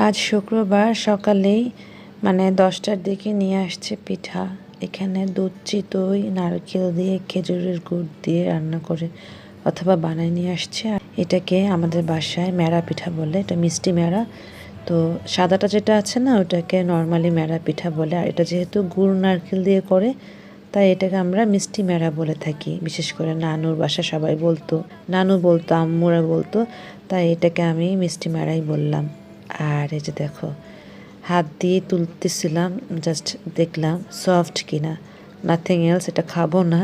আজ শুক্রবার সকালেই মানে 10টার দিকে নিয়ে আসছে পিঠা। এখানে দুধ চিতই নারকেল দিয়ে খেজুরের গুড় দিয়ে রান্না করে অথবা বানায় নিয়ে আসছে। এটাকে আমাদের বাসায় মেরা পিঠা বলে, এটা মিষ্টি মেরা। তো সাদাটা যেটা আছে না, ওটাকে নর্মালি মেরা পিঠা বলে। আর এটা যেহেতু গুড় নারকেল দিয়ে করে, তাই এটাকে আমরা মিষ্টি মেরা বলে থাকি। বিশেষ করে নানুর বাসা সবাই বলতো, নানু বলতো, আম্মুরা বলতো, তাই এটাকে আমি মিষ্টি মেরাই বললাম। আর এই যে দেখো, হাত দিয়ে তুলতেছিলাম, জাস্ট দেখলাম সফট কিনা, নাথিং এলস। এটা খাবো না,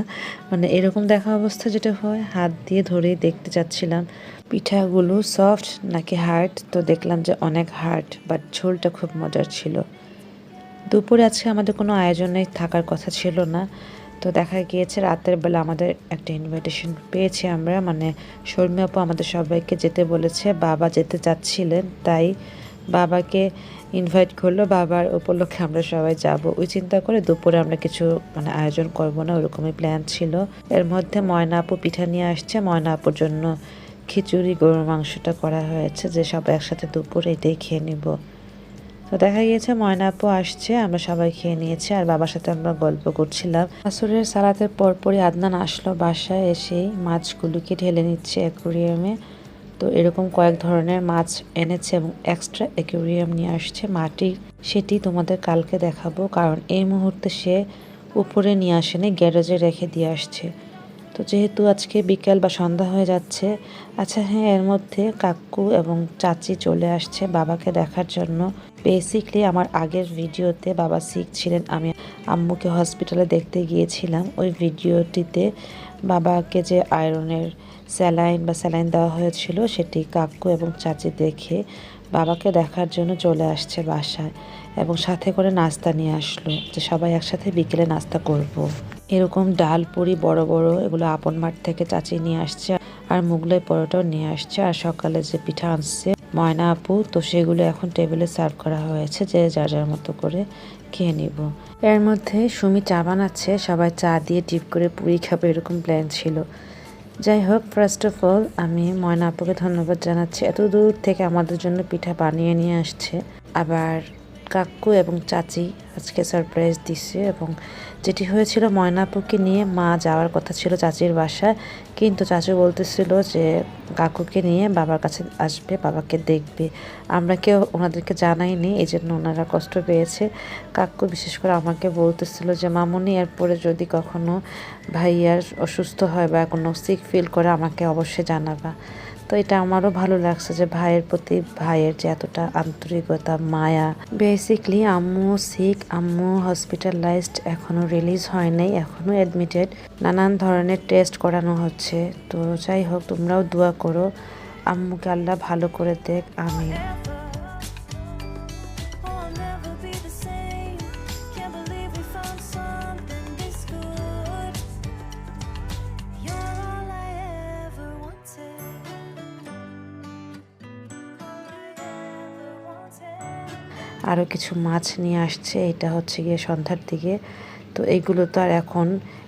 মানে এরকম দেখা অবস্থা যেটা হয়, হাত দিয়ে ধরেই দেখতে চাচ্ছিলাম পিঠাগুলো সফট নাকি হার্ড। তো দেখলাম যে অনেক হার্ড, বাট ঝোলটা খুব মজার ছিল। দুপুরে আজকে আমাদের কোনো আয়োজনে থাকার কথা ছিল না। তো দেখা গিয়েছে রাতের বেলা আমাদের একটা ইনভাইটেশন পেয়েছি আমরা, মানে শর্মী আপু আমাদের সবাইকে যেতে বলেছে। বাবা যেতে চাচ্ছিলেন, তাই বাবাকে ইনভাইট করলো। বাবার উপলক্ষে আমরা সবাই যাব, ওই চিন্তা করে দুপুরে আমরা কিছু মানে আয়োজন করব না, ওরকমই প্ল্যান ছিল। এর মধ্যে ময়না আপু পিঠা নিয়ে আসছে। ময়না আপুর জন্য খিচুড়ি গরুর মাংসটা করা হয়েছে, যে সব একসাথে দুপুরে এটাই খেয়ে নিব। তো দেখা গিয়েছে ময়না আপু আসছে, আমরা সবাই খেয়ে নিয়েছি। আর বাবার সাথে আমরা গল্প করছিলাম। আসরের সালাতের পরপরই আদনান আসলো। বাসায় এসেই মাছগুলোকে ঢেলে নিচ্ছে অ্যাকুরিয়ামে। তো এরকম কয়েক ধরনের মাছ এনেছে এবং এক্সট্রা অ্যাকুরিয়াম নিয়ে আসছে মাটির। সেটি তোমাদের কালকে দেখাবো, কারণ এই মুহূর্তে সে উপরে নিয়ে আসেনি, গ্যারেজে রেখে দিয়ে আসছে। তো যেহেতু আজকে বিকেল বা সন্ধ্যা হয়ে যাচ্ছে, আচ্ছা হ্যাঁ, এর মধ্যে কাকু এবং চাচি চলে আসছে বাবাকে দেখার জন্য। বেসিকলি আমার আগের ভিডিওতে বাবা সিক ছিলেন, আমি আম্মুকে হসপিটালে দেখতে গিয়েছিলাম। ওই ভিডিওটিতে বাবাকে যে আয়রনের স্যালাইন দেওয়া হয়েছিল, সেটি কাকু এবং চাচি দেখে বাবাকে দেখার জন্য চলে আসছে বাসায়, এবং সাথে করে নাস্তা নিয়ে আসলো, যে সবাই একসাথে বিকেলে নাস্তা করব। এরকম ডাল পুরি বড় বড়, এগুলো আপন মাঠ থেকে চাচি নিয়ে আসছে। আর মুগলাই পরোটাও নিয়ে আসছে। আর সকালে যে পিঠা আনছে ময়না আপু, তো সেগুলো এখন টেবিলে সার্ভ করা হয়েছে, যে যার যার মতো করে খেয়ে নিব। এর মধ্যে সুমি চা বানাচ্ছে, সবাই চা দিয়ে ডিপ করে পুরি খাবে, এরকম প্ল্যান ছিল। যাই হোক, ফার্স্ট অফ অল আমি ময়না আপুকে ধন্যবাদ জানাচ্ছি, এত দূর থেকে আমাদের জন্য পিঠা বানিয়ে নিয়ে আসছে। আবার কাকু এবং চাচি আজকে সারপ্রাইজ দিচ্ছে। এবং যেটি হয়েছিল, ময়না আপুকে নিয়ে মা যাওয়ার কথা ছিল চাচির বাসায়, কিন্তু চাচু বলতেছিল যে কাকুকে নিয়ে বাবার কাছে আসবে, বাবাকে দেখবে। আমরা কেউ ওনাদেরকে জানাইনি, এই জন্য ওনারা কষ্ট পেয়েছে। কাকু বিশেষ করে আমাকে বলতেছিল যে মামুনি, এরপরে যদি কখনো ভাইয়ার অসুস্থ হয় বা কোনো সিক ফিল করে আমাকে অবশ্যই জানাবা। তো এটা আমারও ভালো লাগছে যে ভাইয়ের প্রতি ভাইয়ের যে এতটা আন্তরিকতা, মায়া। বেসিকলি আম্মু সিক, আম্মু হসপিটালাইজড, এখনও রিলিজ হয় নাই, এখনও অ্যাডমিটেড, নানান ধরনের টেস্ট করানো হচ্ছে। তো যাই হোক, তোমরাও দোয়া করো আম্মুকে আল্লাহ ভালো করে দেখ, আমিন। আরও কিছু মাছ নিয়ে আসছে, এটা হচ্ছে গিয়ে সন্ধ্যার দিকে। তো এইগুলো তো আর এখন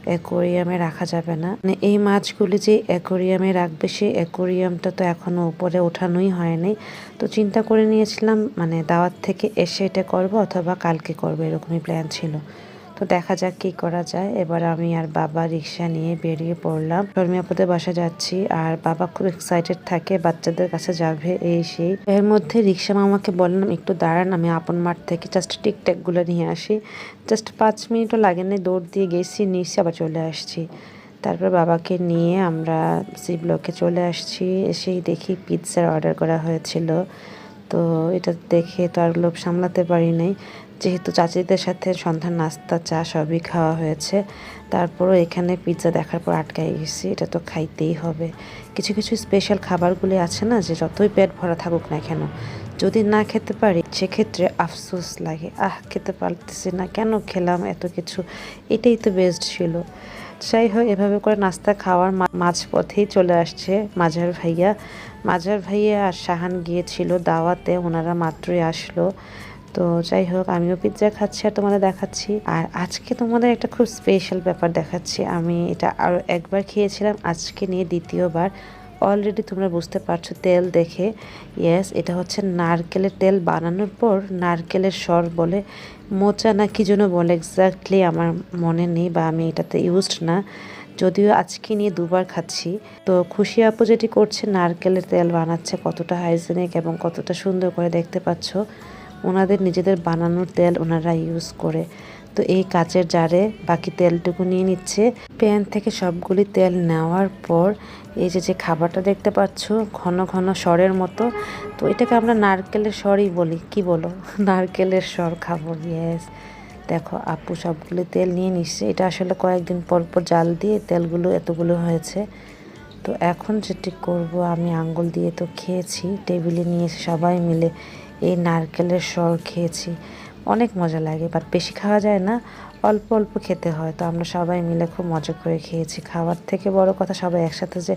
অ্যাকোরিয়ামে রাখা যাবে না, মানে এই মাছগুলি যে অ্যাকোরিয়ামে রাখবে, সেই অ্যাকোরিয়ামটা তো এখনও উপরে ওঠানোই হয়নি। তো চিন্তা করে নিয়েছিলাম মানে দাওয়াত থেকে এসে এটা করব, অথবা কালকে করবো, এরকমই প্ল্যান ছিল। তো দেখা যাক কি করা যায়। এবার আমি আর বাবা রিক্সা নিয়ে বেরিয়ে পড়লাম, শর্মী আপুদের বাসা যাচ্ছি। আর বাবা খুব এক্সাইটেড থাকে, বাচ্চাদের কাছে যাবে এই সেই। এর মধ্যে রিক্সা মামাকে বললাম একটু দাঁড়ান, আমি আপন মাঠ থেকে জাস্ট টিকট্যাক গুলো নিয়ে আসি। জাস্ট 5 মিনিটও লাগেনি, দৌড় দিয়ে গেছি, নিচে আবার চলে আসছি। তারপর বাবাকে নিয়ে আমরা সি ব্লকে চলে আসছি। এসেই দেখি পিৎজার অর্ডার করা হয়েছিল। তো এটা দেখে তো আর লোভ সামলাতে পারি নাই, যেহেতু চাচিদের সাথে সন্ধ্যার নাস্তা চা সবই খাওয়া হয়েছে। তারপরও এখানে পিৎজা দেখার পর আটকাই গেছি, এটা তো খাইতেই হবে। কিছু কিছু স্পেশাল খাবারগুলি আছে না, যে যতই পেট ভরা থাকুক না কেন, যদি না খেতে পারি সেক্ষেত্রে আফসোস লাগে, খেতে পারতেছি না, কেন খেলাম এত কিছু, এটাই তো বেস্ট ছিল। যাই হোক, এভাবে করে নাস্তা খাওয়ার মাঝপথেই চলে আসছে মাঝার ভাইয়া আর শাহান গিয়েছিল দাওয়াতে, ওনারা মাত্রই আসলো। তো যাই হোক, আমিও পিৎজা খাচ্ছি আর তোমাদের দেখাচ্ছি। আর আজকে তোমাদের একটা খুব স্পেশাল ব্যাপার দেখাচ্ছি। আমি এটা আরও একবার খেয়েছিলাম, আজকে নিয়ে দ্বিতীয়বার। অলরেডি তোমরা বুঝতে পারছো তেল দেখে, ইয়েস এটা হচ্ছে নারকেলের তেল বানানোর পর নারকেলের সর বলে, মোচা না কি যেন বলে, এক্স্যাক্টলি আমার মনে নেই বা আমি এটাতে ইউজড না, যদিও আজকে নিয়ে দুবার খাচ্ছি। তো খুশি আপু যেটি করছে নারকেলের তেল বানাচ্ছে, কতটা হাইজেনিক এবং কতটা সুন্দর করে দেখতে পাচ্ছ। ওনাদের নিজেদের বানানোর তেল ওনারা ইউজ করে। তো এই কাচের জারে বাকি তেলটুকু নিয়ে নিচ্ছে। প্যান থেকে সবগুলি তেল নেওয়ার পর এই যে খাবারটা দেখতে পাচ্ছ ঘন ঘন সরের মতো, তো এটাকে আমরা নারকেলের সরই বলি, কি বলো? নারকেলের সর খাবো, ইয়েস। দেখো আপু সবগুলো তেল নিয়ে নিচ্ছে, এটা আসলে কয়েকদিন পর পর জাল দিয়ে তেলগুলো এতগুলো হয়েছে। তো এখন যেটি করব, আমি আঙ্গুল দিয়ে তো খেয়েছি, টেবিলে নিয়ে এসে সবাই মিলে এই নারকেলের সর খেয়েছি। অনেক মজা লাগে, বাট বেশি খাওয়া যায় না, অল্প অল্প খেতে হয়। তো আমরা সবাই মিলে খুব মজা করে খেয়েছি। খাওয়ার থেকে বড় কথা সবাই একসাথে যে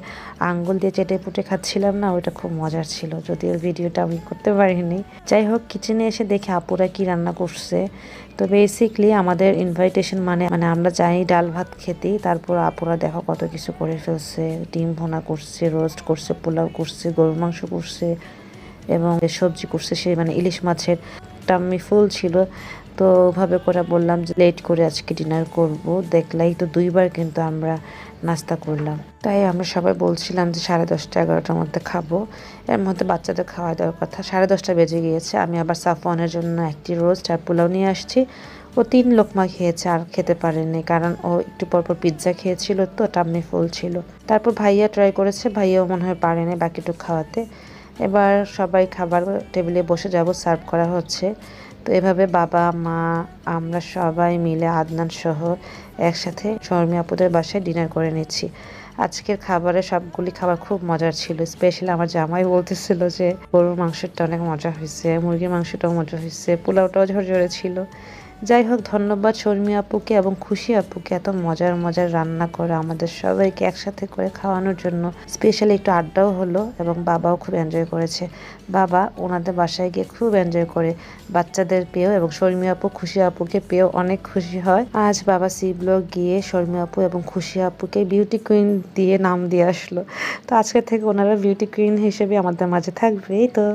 আঙ্গুল দিয়ে চেটে পুটে খাচ্ছিলাম না, ওইটা খুব মজার ছিল, যদিও ভিডিওটা আমি করতে পারিনি। যাই হোক, কিচেনে এসে দেখি আপুরা কি রান্না করছে। তো বেসিকলি আমাদের ইনভাইটেশন মানে আমরা যাই ডাল ভাত খেতে, তারপর আপুরা দেখো কত কিছু করে ফেলছে, ডিম ভুনা করছে, রোস্ট করছে, পোলাও করছে, গরুর মাংস করছে এবং সবজি করছে, সে মানে ইলিশ মাছের টাম্মি ফুল ছিল। তো ওভাবে করে বললাম যে লেট করে আজকে ডিনার করব, দেখলাই তো দুইবার কিন্তু আমরা নাস্তা করলাম। তাই আমরা সবাই বলছিলাম যে 10:30 11টার মধ্যে খাবো, এর মধ্যে বাচ্চাদের খাওয়া দেওয়ার কথা। 10:30 বেজে গিয়েছে। আমি আবার সাফওয়ানের জন্য একটি রোস্ট আর পোলাও নিয়ে আসছি। ও 3 লোকমা খেয়েছে, আর খেতে পারেনি, কারণ ও একটু পরপর পিৎজা খেয়েছিল, তো টাম্মি ফুল ছিল। তারপর ভাইয়া ট্রাই করেছে, ভাইয়াও মনে হয় পারেনি বাকিটুকু খাওয়াতে। এবার সবাই খাবার টেবিলে বসে যাব, সার্ভ করা হচ্ছে। তো এভাবে বাবা মা আমরা সবাই মিলে আদনান সহ একসাথে শর্মি আপুদের বাসায় ডিনার করে নিচ্ছি। আজকের খাবারের সবগুলি খাবার খুব মজার ছিল। স্পেশালি আমার জামাই বলতেছিল যে গরুর মাংসটা অনেক মজা হয়েছে, মুরগির মাংসটাও মজা হয়েছে, পোলাওটাও ঝরঝরে ছিল। যাই হোক, ধন্যবাদ শর্মি আপুকে এবং খুশি আপুকে এত মজার মজার রান্না করে আমাদের সবাইকে একসাথে করে খাওয়ানোর জন্য। স্পেশালি একটু আড্ডাও হলো এবং বাবাও খুব এনজয় করেছে। বাবা ওনাদের বাসায় গিয়ে খুব এনজয় করে, বাচ্চাদের পেয়েও এবং শর্মি আপু খুশি আপুকে পেয়েও অনেক খুশি হয়। আজ বাবা সি ব্লগ গিয়ে শর্মি আপু এবং খুশি আপুকে বিউটি কুইন দিয়ে নাম দিয়ে আসলো। তো আজকে থেকে ওনারা বিউটি কুইন হিসেবে আমাদের মাঝে থাকবে। এই তো।